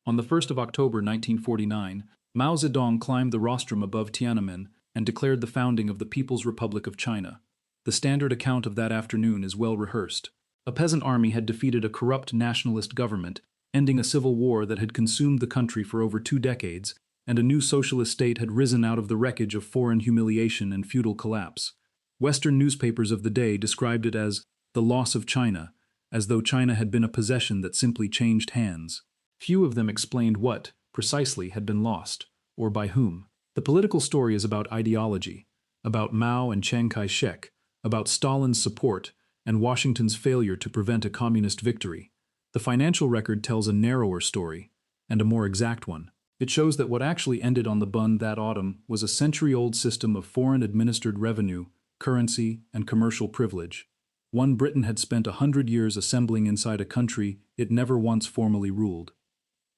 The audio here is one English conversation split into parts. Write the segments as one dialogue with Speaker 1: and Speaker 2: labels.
Speaker 1: On the 1st of October 1949, Mao Zedong climbed the rostrum above Tiananmen and declared the founding of the People's Republic of China. The standard account of that afternoon is well rehearsed. A peasant army had defeated a corrupt nationalist government, ending a civil war that had consumed the country for over 2 decades, and a new socialist state had risen out of the wreckage of foreign humiliation and feudal collapse. Western newspapers of the day described it as the loss of China, as though China had been a possession that simply changed hands. Few of them explained what, precisely, had been lost, or by whom. The political story is about ideology, about Mao and Chiang Kai-shek, about Stalin's support, and Washington's failure to prevent a communist victory. The financial record tells a narrower story, and a more exact one. It shows that what actually ended on the Bund that autumn was a century-old system of foreign-administered revenue, currency, and commercial privilege. One Britain had spent 100 years assembling inside a country it never once formally ruled.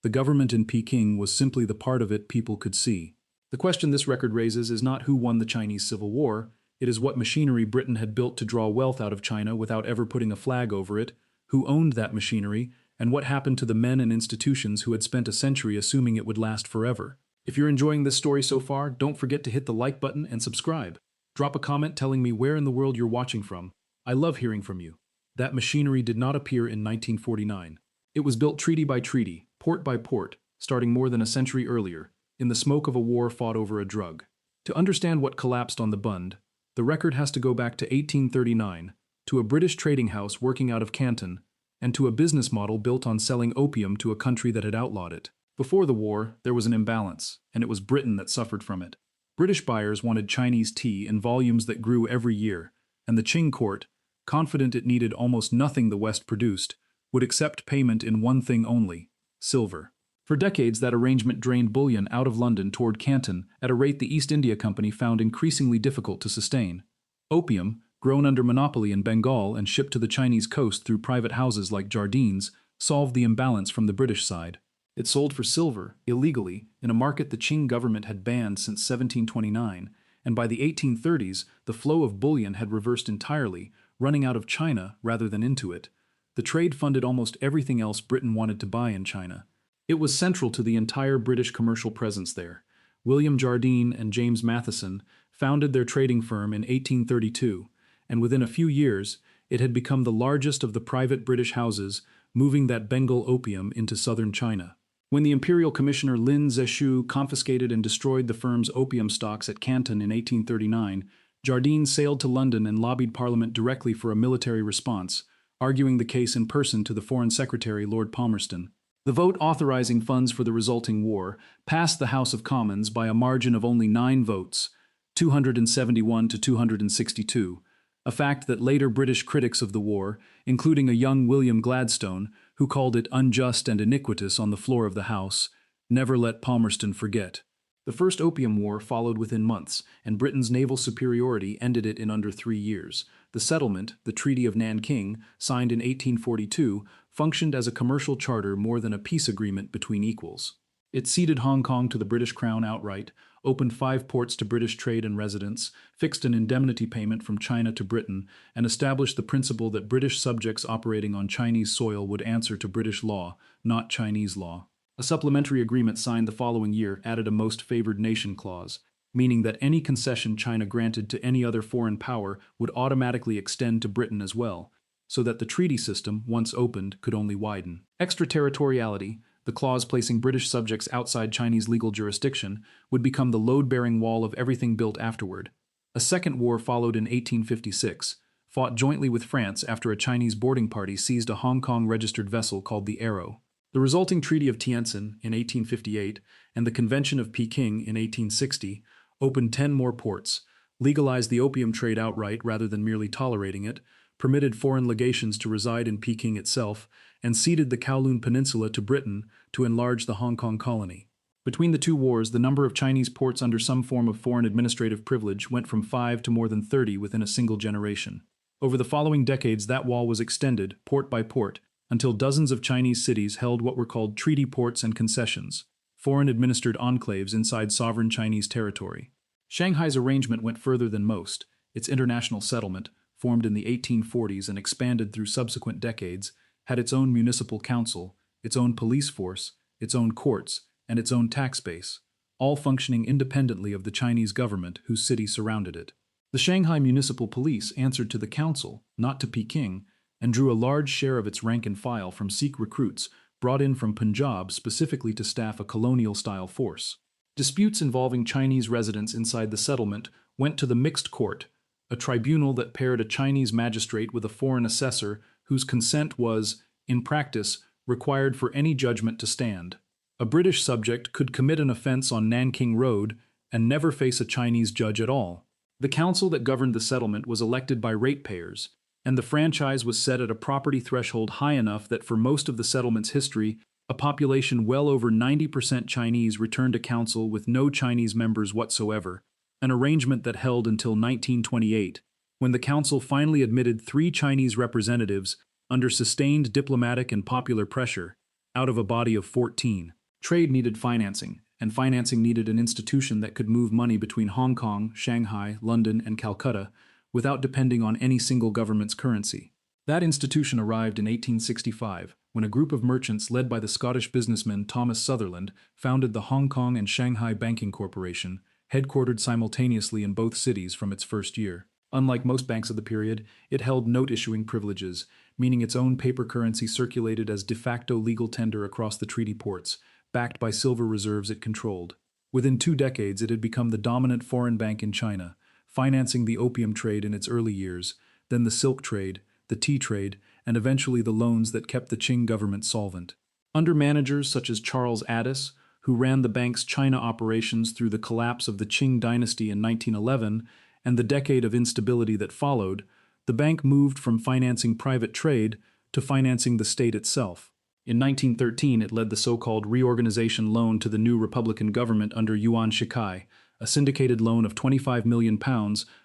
Speaker 1: The government in Peking was simply the part of it people could see. The question this record raises is not who won the Chinese Civil War, it is what machinery Britain had built to draw wealth out of China without ever putting a flag over it, who owned that machinery, and what happened to the men and institutions who had spent a century assuming it would last forever. If you're enjoying this story so far, don't forget to hit the like button and subscribe. Drop a comment telling me where in the world you're watching from. I love hearing from you. That machinery did not appear in 1949. It was built treaty by treaty, port by port, starting more than a century earlier, in the smoke of a war fought over a drug. To understand what collapsed on the Bund, the record has to go back to 1839, to a British trading house working out of Canton, and to a business model built on selling opium to a country that had outlawed it. Before the war, there was an imbalance, and it was Britain that suffered from it. British buyers wanted Chinese tea in volumes that grew every year, and the Qing court, confident it needed almost nothing the West produced, would accept payment in one thing only: silver. For decades, that arrangement drained bullion out of London toward Canton at a rate the East India Company found increasingly difficult to sustain. Opium, grown under monopoly in Bengal and shipped to the Chinese coast through private houses like Jardines, solved the imbalance from the British side. It sold for silver, illegally, in a market the Qing government had banned since 1729, and by the 1830s, the flow of bullion had reversed entirely, running out of China rather than into it. The trade funded almost everything else Britain wanted to buy in China. It was central to the entire British commercial presence there. William Jardine and James Matheson founded their trading firm in 1832, and within a few years, it had become the largest of the private British houses, moving that Bengal opium into southern China. When the Imperial Commissioner Lin Zexu confiscated and destroyed the firm's opium stocks at Canton in 1839, Jardine sailed to London and lobbied Parliament directly for a military response, arguing the case in person to the Foreign Secretary Lord Palmerston. The vote authorizing funds for the resulting war passed the House of Commons by a margin of only 9 votes, 271 to 262, a fact that later British critics of the war, including a young William Gladstone, who called it unjust and iniquitous on the floor of the House, never let Palmerston forget. The First Opium War followed within months, and Britain's naval superiority ended it in under 3 years. The settlement, the Treaty of Nanking, signed in 1842, functioned as a commercial charter more than a peace agreement between equals. It ceded Hong Kong to the British Crown outright, opened 5 ports to British trade and residents, fixed an indemnity payment from China to Britain, and established the principle that British subjects operating on Chinese soil would answer to British law, not Chinese law. A supplementary agreement signed the following year added a most favored nation clause, meaning that any concession China granted to any other foreign power would automatically extend to Britain as well, so that the treaty system, once opened, could only widen. Extraterritoriality, the clause placing British subjects outside Chinese legal jurisdiction, would become the load-bearing wall of everything built afterward. A second war followed in 1856, fought jointly with France after a Chinese boarding party seized a Hong Kong-registered vessel called the Arrow. The resulting Treaty of Tiananmen in 1858 and the Convention of Peking in 1860 opened 10 more ports, legalized the opium trade outright rather than merely tolerating it, permitted foreign legations to reside in Peking itself, and ceded the Kowloon Peninsula to Britain to enlarge the Hong Kong colony. Between the two wars, the number of Chinese ports under some form of foreign administrative privilege went from 5 to more than 30 within a single generation. Over the following decades, that wall was extended, port by port, until dozens of Chinese cities held what were called treaty ports and concessions, foreign-administered enclaves inside sovereign Chinese territory. Shanghai's arrangement went further than most. Its international settlement, formed in the 1840s and expanded through subsequent decades, had its own municipal council, its own police force, its own courts, and its own tax base, all functioning independently of the Chinese government whose city surrounded it. The Shanghai Municipal Police answered to the council, not to Peking, and drew a large share of its rank and file from Sikh recruits brought in from Punjab specifically to staff a colonial-style force. Disputes involving Chinese residents inside the settlement went to the mixed court, a tribunal that paired a Chinese magistrate with a foreign assessor whose consent was, in practice, required for any judgment to stand. A British subject could commit an offense on Nanking Road and never face a Chinese judge at all. The council that governed the settlement was elected by ratepayers, and the franchise was set at a property threshold high enough that for most of the settlement's history, a population well over 90% Chinese returned to council with no Chinese members whatsoever, an arrangement that held until 1928, when the council finally admitted 3 Chinese representatives under sustained diplomatic and popular pressure, out of a body of 14. Trade needed financing, and financing needed an institution that could move money between Hong Kong, Shanghai, London, and Calcutta without depending on any single government's currency. That institution arrived in 1865, when a group of merchants led by the Scottish businessman Thomas Sutherland founded the Hong Kong and Shanghai Banking Corporation, headquartered simultaneously in both cities from its first year. Unlike most banks of the period, it held note-issuing privileges, meaning its own paper currency circulated as de facto legal tender across the treaty ports, backed by silver reserves it controlled. Within 2 decades, it had become the dominant foreign bank in China, financing the opium trade in its early years, then the silk trade, the tea trade, and eventually the loans that kept the Qing government solvent. Under managers such as Charles Addis, who ran the bank's China operations through the collapse of the Qing dynasty in 1911 and the decade of instability that followed, the bank moved from financing private trade to financing the state itself. In 1913, it led the so-called reorganization loan to the new Republican government under Yuan Shikai, a syndicated loan of £25 million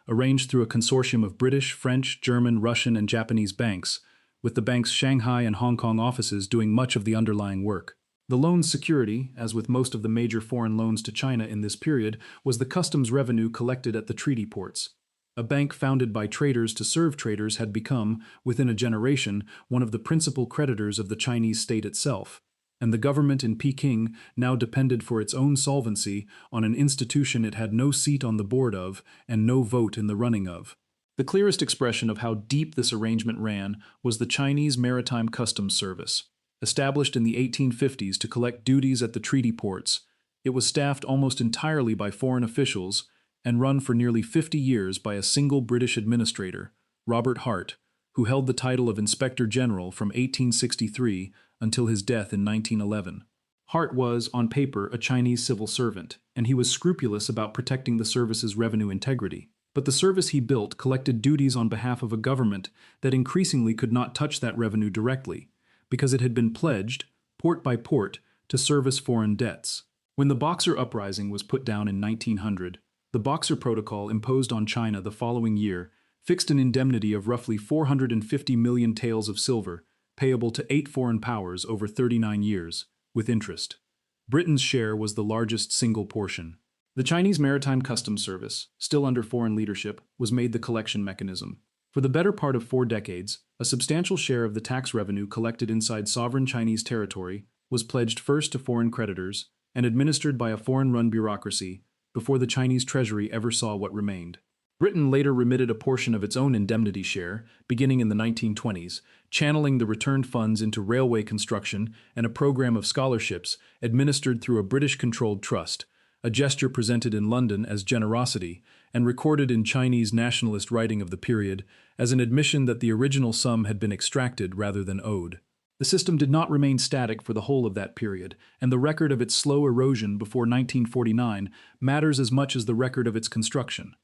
Speaker 1: arranged through a consortium of British, French, German, Russian, and Japanese banks, with the bank's Shanghai and Hong Kong offices doing much of the underlying work. The loan's security, as with most of the major foreign loans to China in this period, was the customs revenue collected at the treaty ports. A bank founded by traders to serve traders had become, within a generation, one of the principal creditors of the Chinese state itself, and the government in Peking now depended for its own solvency on an institution it had no seat on the board of and no vote in the running of. The clearest expression of how deep this arrangement ran was the Chinese Maritime Customs Service. Established in the 1850s to collect duties at the treaty ports, it was staffed almost entirely by foreign officials and run for nearly 50 years by a single British administrator, Robert Hart, who held the title of Inspector General from 1863 until his death in 1911. Hart was, on paper, a Chinese civil servant, and he was scrupulous about protecting the service's revenue integrity. But the service he built collected duties on behalf of a government that increasingly could not touch that revenue directly, because it had been pledged, port by port, to service foreign debts. When the Boxer Uprising was put down in 1900, the Boxer Protocol imposed on China the following year fixed an indemnity of roughly 450 million taels of silver, payable to 8 foreign powers over 39 years, with interest. Britain's share was the largest single portion. The Chinese Maritime Customs Service, still under foreign leadership, was made the collection mechanism. For the better part of 4 decades, a substantial share of the tax revenue collected inside sovereign Chinese territory was pledged first to foreign creditors and administered by a foreign-run bureaucracy before the Chinese treasury ever saw what remained. Britain later remitted a portion of its own indemnity share, beginning in the 1920s, channeling the returned funds into railway construction and a program of scholarships administered through a British-controlled trust, a gesture presented in London as generosity and recorded in Chinese nationalist writing of the period as an admission that the original sum had been extracted rather than owed. The system did not remain static for the whole of that period, and the record of its slow erosion before 1949 matters as much as the record of its construction.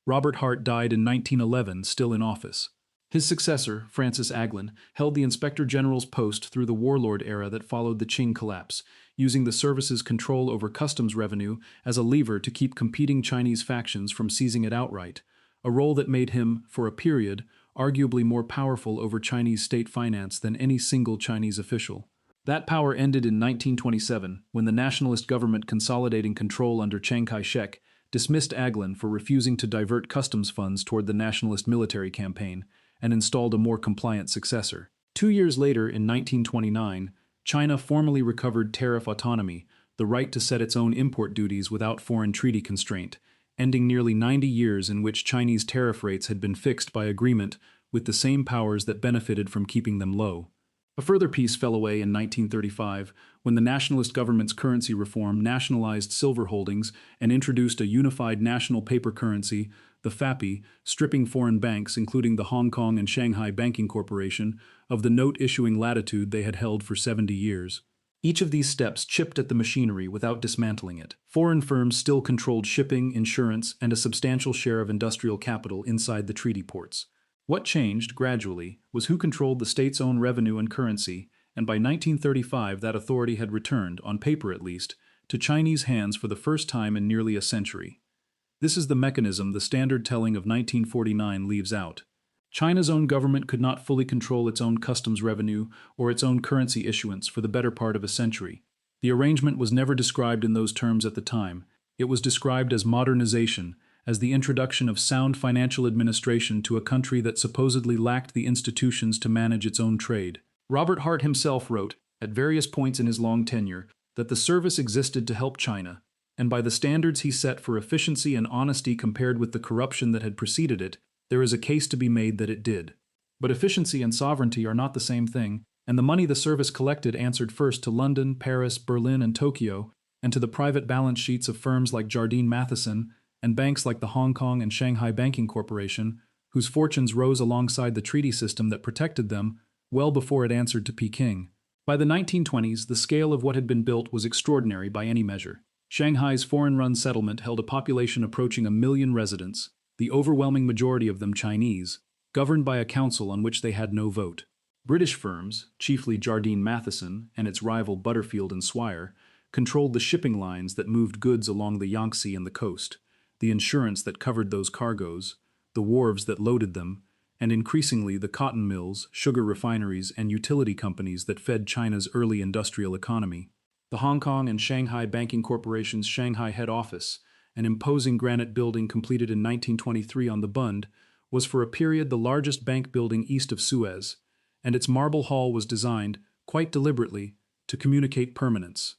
Speaker 1: Robert Hart died in 1911, still in office. His successor, Francis Aglin, held the Inspector General's post through the warlord era that followed the Qing collapse, using the service's control over customs revenue as a lever to keep competing Chinese factions from seizing it outright, a role that made him, for a period, arguably more powerful over Chinese state finance than any single Chinese official. That power ended in 1927, when the nationalist government consolidating control under Chiang Kai-shek dismissed Aglin for refusing to divert customs funds toward the nationalist military campaign and installed a more compliant successor. 2 years later, in 1929, China formally recovered tariff autonomy, the right to set its own import duties without foreign treaty constraint, ending nearly 90 years in which Chinese tariff rates had been fixed by agreement with the same powers that benefited from keeping them low. A further piece fell away in 1935 when the nationalist government's currency reform nationalized silver holdings and introduced a unified national paper currency, the FAPI, stripping foreign banks, including the Hong Kong and Shanghai Banking Corporation, of the note-issuing latitude they had held for 70 years. Each of these steps chipped at the machinery without dismantling it. Foreign firms still controlled shipping, insurance, and a substantial share of industrial capital inside the treaty ports. What changed, gradually, was who controlled the state's own revenue and currency, and by 1935 that authority had returned, on paper at least, to Chinese hands for the first time in nearly a century. This is the mechanism the standard telling of 1949 leaves out. China's own government could not fully control its own customs revenue or its own currency issuance for the better part of a century. The arrangement was never described in those terms at the time. It was described as modernization, as the introduction of sound financial administration to a country that supposedly lacked the institutions to manage its own trade. Robert Hart himself wrote, at various points in his long tenure, that the service existed to help China, and by the standards he set for efficiency and honesty compared with the corruption that had preceded it, there is a case to be made that it did. But efficiency and sovereignty are not the same thing, and the money the service collected answered first to London, Paris, Berlin, and Tokyo, and to the private balance sheets of firms like Jardine Matheson and banks like the Hong Kong and Shanghai Banking Corporation, whose fortunes rose alongside the treaty system that protected them well before it answered to Peking. By the 1920s, the scale of what had been built was extraordinary by any measure. Shanghai's foreign-run settlement held a population approaching 1 million residents, the overwhelming majority of them Chinese, governed by a council on which they had no vote. British firms, chiefly Jardine Matheson and its rival Butterfield and Swire, controlled the shipping lines that moved goods along the Yangtze and the coast, the insurance that covered those cargoes, the wharves that loaded them, and increasingly the cotton mills, sugar refineries, and utility companies that fed China's early industrial economy. The Hong Kong and Shanghai Banking Corporation's Shanghai head office, an imposing granite building completed in 1923 on the Bund, was for a period the largest bank building east of Suez, and its marble hall was designed, quite deliberately, to communicate permanence.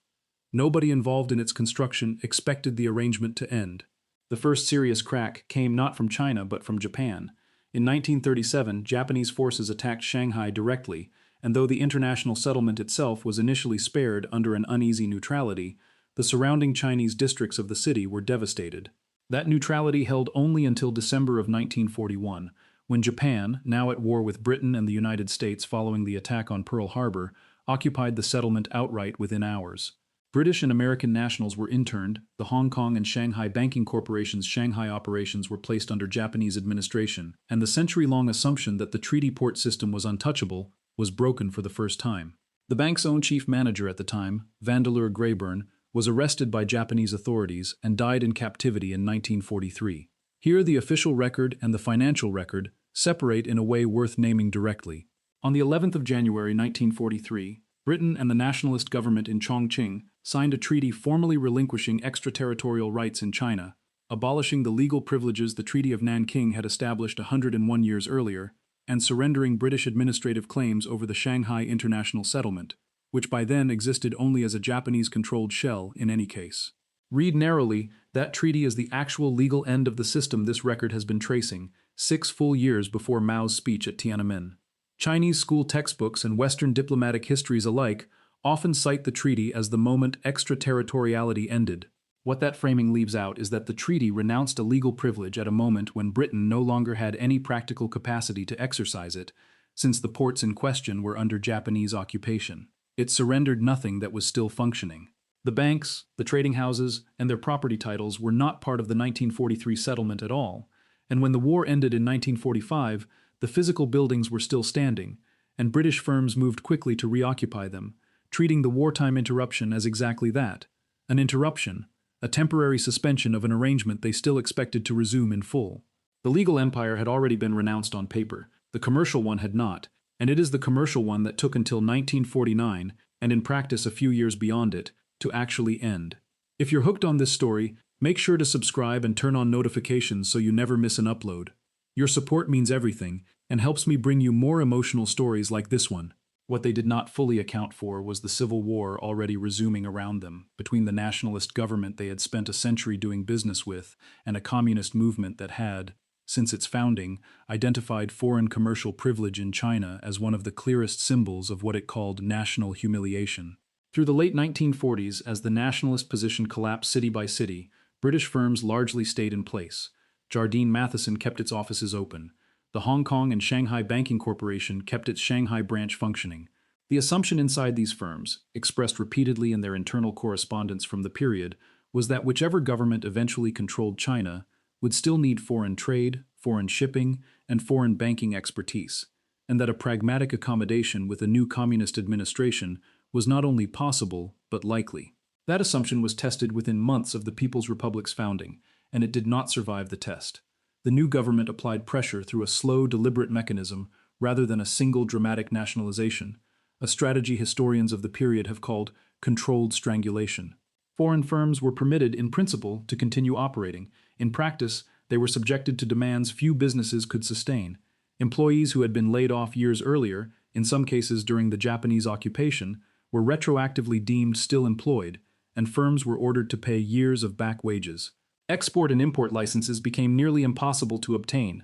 Speaker 1: Nobody involved in its construction expected the arrangement to end. The first serious crack came not from China but from Japan. In 1937, Japanese forces attacked Shanghai directly, and though the international settlement itself was initially spared under an uneasy neutrality, the surrounding Chinese districts of the city were devastated. That neutrality held only until December of 1941, when Japan, now at war with Britain and the United States following the attack on Pearl Harbor, occupied the settlement outright within hours. British and American nationals were interned, the Hong Kong and Shanghai Banking Corporation's Shanghai operations were placed under Japanese administration, and the century-long assumption that the treaty port system was untouchable was broken for the first time. The bank's own chief manager at the time, Vandeleur Greyburn, was arrested by Japanese authorities and died in captivity in 1943. Here the official record and the financial record separate in a way worth naming directly. On the 11th of January 1943, Britain and the nationalist government in Chongqing signed a treaty formally relinquishing extraterritorial rights in China, abolishing the legal privileges the Treaty of Nanking had established 101 years earlier, and surrendering British administrative claims over the Shanghai International Settlement, which by then existed only as a Japanese-controlled shell in any case. Read narrowly, that treaty is the actual legal end of the system this record has been tracing, 6 full years before Mao's speech at Tiananmen. Chinese school textbooks and Western diplomatic histories alike often cite the treaty as the moment extraterritoriality ended. What that framing leaves out is that the treaty renounced a legal privilege at a moment when Britain no longer had any practical capacity to exercise it, since the ports in question were under Japanese occupation. It surrendered nothing that was still functioning. The banks, the trading houses, and their property titles were not part of the 1943 settlement at all, and when the war ended in 1945, the physical buildings were still standing, and British firms moved quickly to reoccupy them, treating the wartime interruption as exactly that, an interruption, a temporary suspension of an arrangement they still expected to resume in full. The legal empire had already been renounced on paper, the commercial one had not, and it is the commercial one that took until 1949, and in practice a few years beyond it, to actually end. If you're hooked on this story, make sure to subscribe and turn on notifications so you never miss an upload. Your support means everything, and helps me bring you more emotional stories like this one. What they did not fully account for was the civil war already resuming around them, between the nationalist government they had spent a century doing business with and a communist movement that had, since its founding, identified foreign commercial privilege in China as one of the clearest symbols of what it called national humiliation. Through the late 1940s, as the nationalist position collapsed city by city, British firms largely stayed in place. Jardine Matheson kept its offices open. The Hong Kong and Shanghai Banking Corporation kept its Shanghai branch functioning. The assumption inside these firms, expressed repeatedly in their internal correspondence from the period, was that whichever government eventually controlled China would still need foreign trade, foreign shipping, and foreign banking expertise, and that a pragmatic accommodation with a new communist administration was not only possible, but likely. That assumption was tested within months of the People's Republic's founding, and it did not survive the test. The new government applied pressure through a slow, deliberate mechanism rather than a single dramatic nationalization, a strategy historians of the period have called controlled strangulation. Foreign firms were permitted, in principle, to continue operating. In practice, they were subjected to demands few businesses could sustain. Employees who had been laid off years earlier, in some cases during the Japanese occupation, were retroactively deemed still employed, and firms were ordered to pay years of back wages. Export and import licenses became nearly impossible to obtain.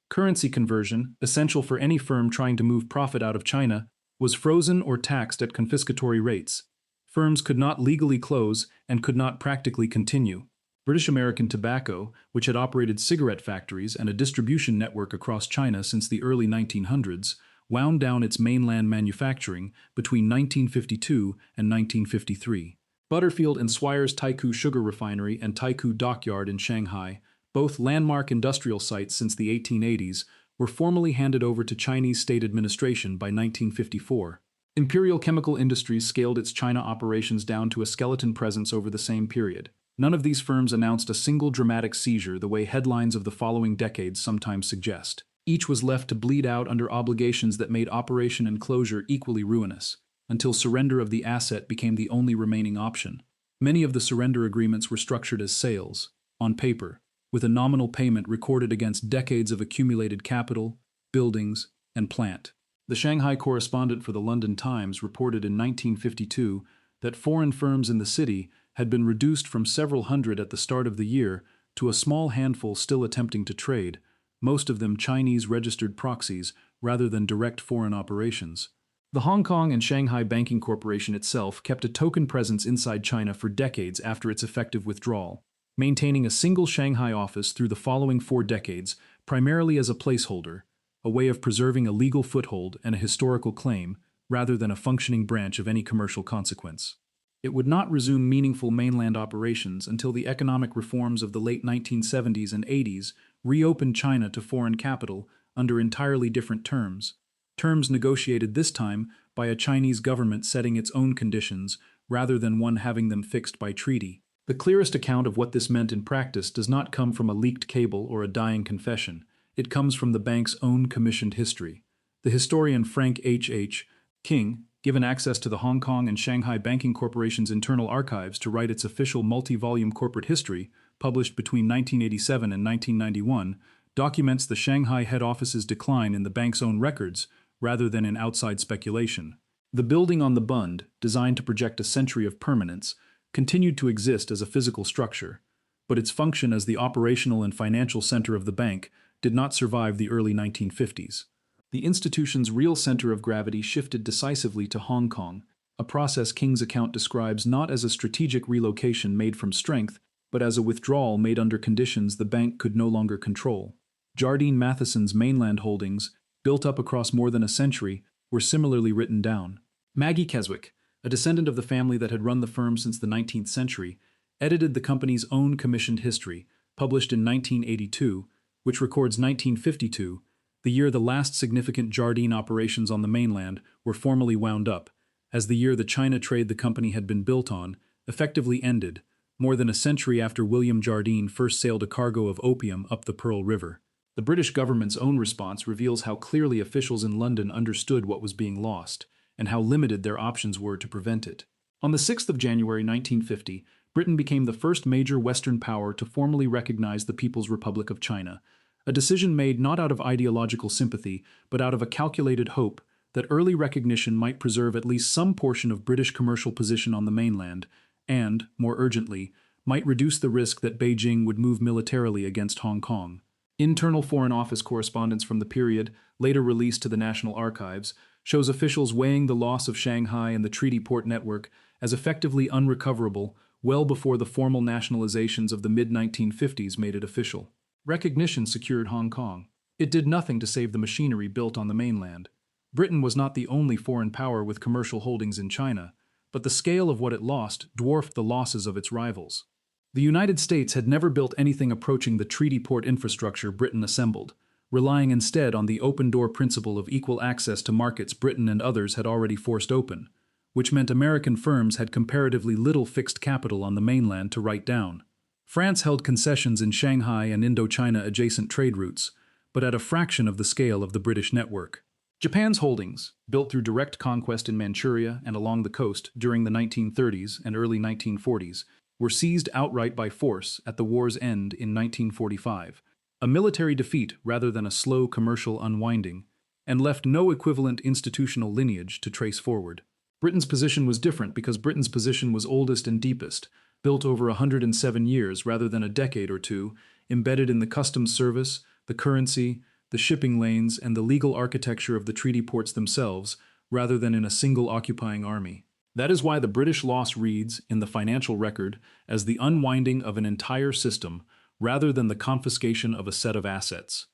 Speaker 1: Currency conversion, essential for any firm trying to move profit out of China, was frozen or taxed at confiscatory rates. Firms could not legally close and could not practically continue. British American Tobacco, which had operated cigarette factories and a distribution network across China since the early 1900s, wound down its mainland manufacturing between 1952 and 1953. Butterfield and Swire's Taikoo Sugar Refinery and Taikoo Dockyard in Shanghai, both landmark industrial sites since the 1880s, were formally handed over to Chinese state administration by 1954. Imperial Chemical Industries scaled its China operations down to a skeleton presence over the same period. None of these firms announced a single dramatic seizure the way headlines of the following decades sometimes suggest. Each was left to bleed out under obligations that made operation and closure equally ruinous, until surrender of the asset became the only remaining option. Many of the surrender agreements were structured as sales, on paper, with a nominal payment recorded against decades of accumulated capital, buildings, and plant. The Shanghai correspondent for the London Times reported in 1952 that foreign firms in the city had been reduced from several hundred at the start of the year to a small handful still attempting to trade, most of them Chinese registered proxies rather than direct foreign operations. The Hong Kong and Shanghai Banking Corporation itself kept a token presence inside China for decades after its effective withdrawal, maintaining a single Shanghai office through the following 4 decades, primarily as a placeholder, a way of preserving a legal foothold and a historical claim, rather than a functioning branch of any commercial consequence. It would not resume meaningful mainland operations until the economic reforms of the late 1970s and 80s reopened China to foreign capital under entirely different terms negotiated this time by a Chinese government setting its own conditions rather than one having them fixed by treaty. The clearest account of what this meant in practice does not come from a leaked cable or a dying confession. It comes from the bank's own commissioned history. The historian Frank H. Qing, given access to the Hong Kong and Shanghai Banking Corporation's internal archives to write its official multi-volume corporate history, published between 1987 and 1991, documents the Shanghai head office's decline in the bank's own records, rather than in outside speculation. The building on the Bund, designed to project a century of permanence, continued to exist as a physical structure, but its function as the operational and financial center of the bank did not survive the early 1950s. The institution's real center of gravity shifted decisively to Hong Kong, a process King's account describes not as a strategic relocation made from strength, but as a withdrawal made under conditions the bank could no longer control. Jardine Matheson's mainland holdings, built up across more than a century, were similarly written down. Maggie Keswick, a descendant of the family that had run the firm since the 19th century, edited the company's own commissioned history, published in 1982, which records 1952, the year the last significant Jardine operations on the mainland were formally wound up, as the year the China trade the company had been built on effectively ended, more than a century after William Jardine first sailed a cargo of opium up the Pearl River. The British government's own response reveals how clearly officials in London understood what was being lost, and how limited their options were to prevent it. On the 6th of January 1950, Britain became the first major Western power to formally recognize the People's Republic of China, a decision made not out of ideological sympathy, but out of a calculated hope that early recognition might preserve at least some portion of British commercial position on the mainland, and, more urgently, might reduce the risk that Beijing would move militarily against Hong Kong. Internal Foreign Office correspondence from the period, later released to the National Archives, shows officials weighing the loss of Shanghai and the treaty port network as effectively unrecoverable well before the formal nationalizations of the mid-1950s made it official. Recognition secured Hong Kong. It did nothing to save the machinery built on the mainland. Britain was not the only foreign power with commercial holdings in China, but the scale of what it lost dwarfed the losses of its rivals. The United States had never built anything approaching the treaty port infrastructure Britain assembled, relying instead on the open-door principle of equal access to markets Britain and others had already forced open, which meant American firms had comparatively little fixed capital on the mainland to write down. France held concessions in Shanghai and Indochina adjacent trade routes, but at a fraction of the scale of the British network. Japan's holdings, built through direct conquest in Manchuria and along the coast during the 1930s and early 1940s, were seized outright by force at the war's end in 1945, a military defeat rather than a slow commercial unwinding, and left no equivalent institutional lineage to trace forward. Britain's position was different because Britain's position was oldest and deepest, built over 107 years rather than a decade or two, embedded in the customs service, the currency, the shipping lanes, and the legal architecture of the treaty ports themselves, rather than in a single occupying army. That is why the British loss reads, in the financial record, as the unwinding of an entire system, rather than the confiscation of a set of assets.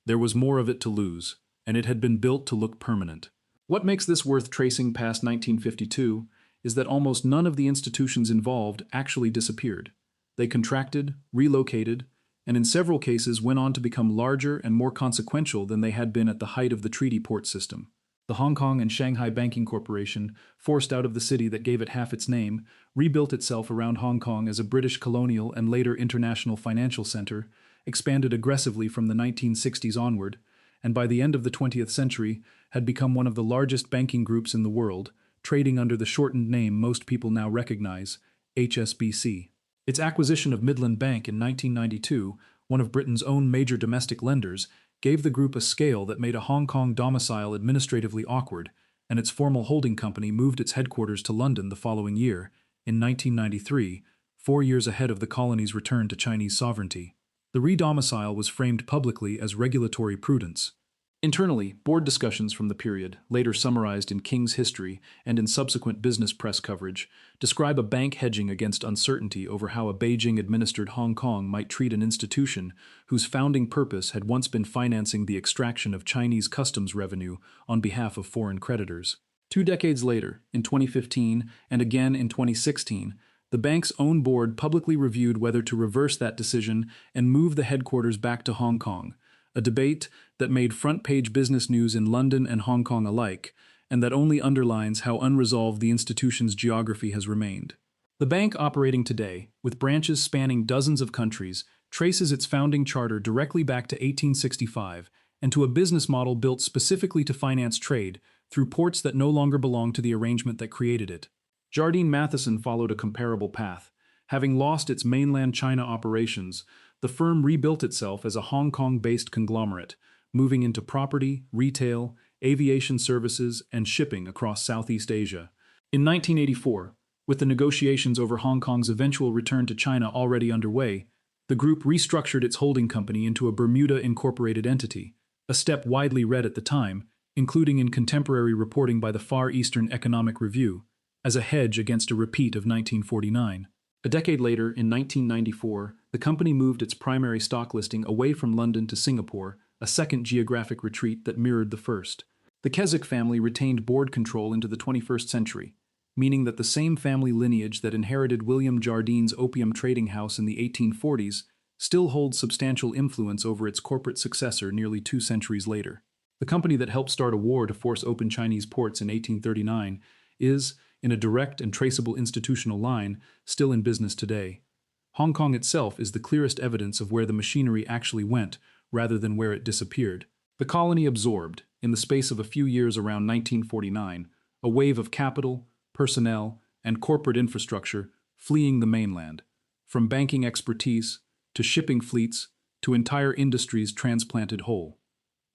Speaker 1: There was more of it to lose, and it had been built to look permanent. What makes this worth tracing past 1952 is that almost none of the institutions involved actually disappeared. They contracted, relocated, and in several cases went on to become larger and more consequential than they had been at the height of the treaty port system. The Hong Kong and Shanghai Banking Corporation, forced out of the city that gave it half its name, rebuilt itself around Hong Kong as a British colonial and later international financial center, expanded aggressively from the 1960s onward, and by the end of the 20th century had become one of the largest banking groups in the world, trading under the shortened name most people now recognize, HSBC. Its acquisition of Midland Bank in 1992, one of Britain's own major domestic lenders, gave the group a scale that made a Hong Kong domicile administratively awkward, and its formal holding company moved its headquarters to London the following year, in 1993, 4 years ahead of the colony's return to Chinese sovereignty. The redomicile was framed publicly as regulatory prudence. Internally, board discussions from the period, later summarized in King's History and in subsequent business press coverage, describe a bank hedging against uncertainty over how a Beijing-administered Hong Kong might treat an institution whose founding purpose had once been financing the extraction of Chinese customs revenue on behalf of foreign creditors. 2 decades later, in 2015 and again in 2016, the bank's own board publicly reviewed whether to reverse that decision and move the headquarters back to Hong Kong, a debate that made front-page business news in London and Hong Kong alike, and that only underlines how unresolved the institution's geography has remained. The bank operating today, with branches spanning dozens of countries, traces its founding charter directly back to 1865 and to a business model built specifically to finance trade through ports that no longer belong to the arrangement that created it. Jardine Matheson followed a comparable path. Having lost its mainland China operations, the firm rebuilt itself as a Hong Kong-based conglomerate, moving into property, retail, aviation services, and shipping across Southeast Asia. In 1984, with the negotiations over Hong Kong's eventual return to China already underway, the group restructured its holding company into a Bermuda-incorporated entity, a step widely read at the time, including in contemporary reporting by the Far Eastern Economic Review, as a hedge against a repeat of 1949. A decade later, in 1994, the company moved its primary stock listing away from London to Singapore, a second geographic retreat that mirrored the first. The Keswick family retained board control into the 21st century, meaning that the same family lineage that inherited William Jardine's opium trading house in the 1840s still holds substantial influence over its corporate successor nearly 2 centuries later. The company that helped start a war to force open Chinese ports in 1839 is, in a direct and traceable institutional line, still in business today. Hong Kong itself is the clearest evidence of where the machinery actually went, rather than where it disappeared. The colony absorbed, in the space of a few years around 1949, a wave of capital, personnel, and corporate infrastructure fleeing the mainland, from banking expertise to shipping fleets to entire industries transplanted whole.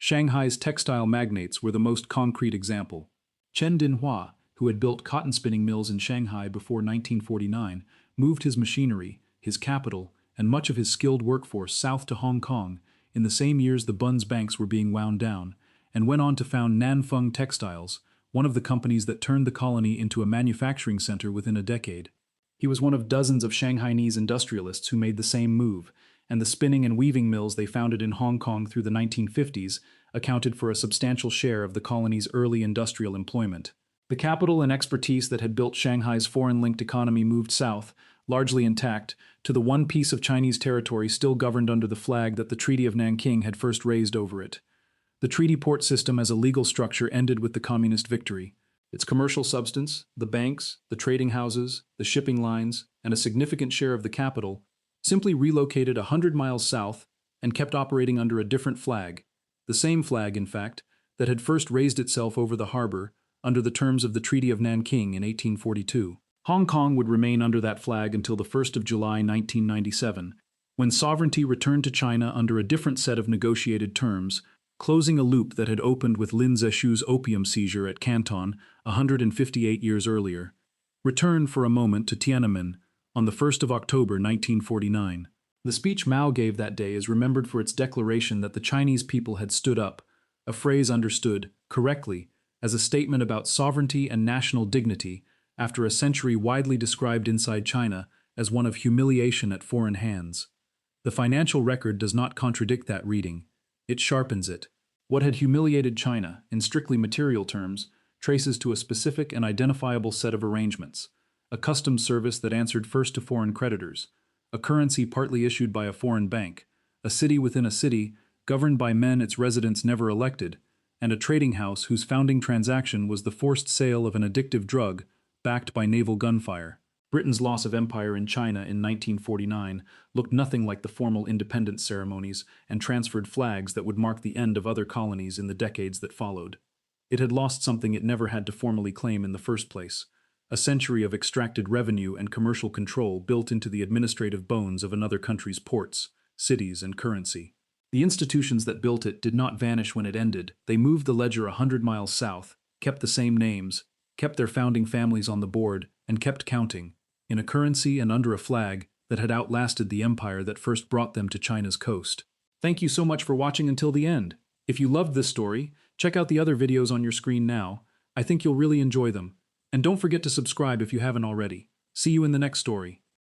Speaker 1: Shanghai's textile magnates were the most concrete example. Chen Dinhua, who had built cotton spinning mills in Shanghai before 1949, moved his machinery, his capital, and much of his skilled workforce south to Hong Kong in the same years the Bund's banks were being wound down, and went on to found Nanfeng Textiles, one of the companies that turned the colony into a manufacturing center within a decade. He was one of dozens of Shanghainese industrialists who made the same move, and the spinning and weaving mills they founded in Hong Kong through the 1950s accounted for a substantial share of the colony's early industrial employment. The capital and expertise that had built Shanghai's foreign-linked economy moved south, largely intact, to the one piece of Chinese territory still governed under the flag that the Treaty of Nanking had first raised over it. The treaty port system as a legal structure ended with the communist victory. Its commercial substance, the banks, the trading houses, the shipping lines, and a significant share of the capital, simply relocated 100 miles south and kept operating under a different flag, the same flag, in fact, that had first raised itself over the harbor under the terms of the Treaty of Nanking in 1842. Hong Kong would remain under that flag until the 1st of July 1997, when sovereignty returned to China under a different set of negotiated terms, closing a loop that had opened with Lin Zexu's opium seizure at Canton 158 years earlier. Return for a moment to Tiananmen on the 1st of October 1949. The speech Mao gave that day is remembered for its declaration that the Chinese people had stood up, a phrase understood, correctly, as a statement about sovereignty and national dignity after a century widely described inside China as one of humiliation at foreign hands. The financial record does not contradict that reading. It sharpens it. What had humiliated China, in strictly material terms, traces to a specific and identifiable set of arrangements: a customs service that answered first to foreign creditors, a currency partly issued by a foreign bank, a city within a city governed by men its residents never elected, and a trading house whose founding transaction was the forced sale of an addictive drug backed by naval gunfire. Britain's loss of empire in China in 1949 looked nothing like the formal independence ceremonies and transferred flags that would mark the end of other colonies in the decades that followed. It had lost something it never had to formally claim in the first place: a century of extracted revenue and commercial control built into the administrative bones of another country's ports, cities, and currency. The institutions that built it did not vanish when it ended. They moved the ledger 100 miles south, kept the same names, kept their founding families on the board, and kept counting, in a currency and under a flag that had outlasted the empire that first brought them to China's coast. Thank you so much for watching until the end. If you loved this story, check out the other videos on your screen now. I think you'll really enjoy them. And don't forget to subscribe if you haven't already. See you in the next story.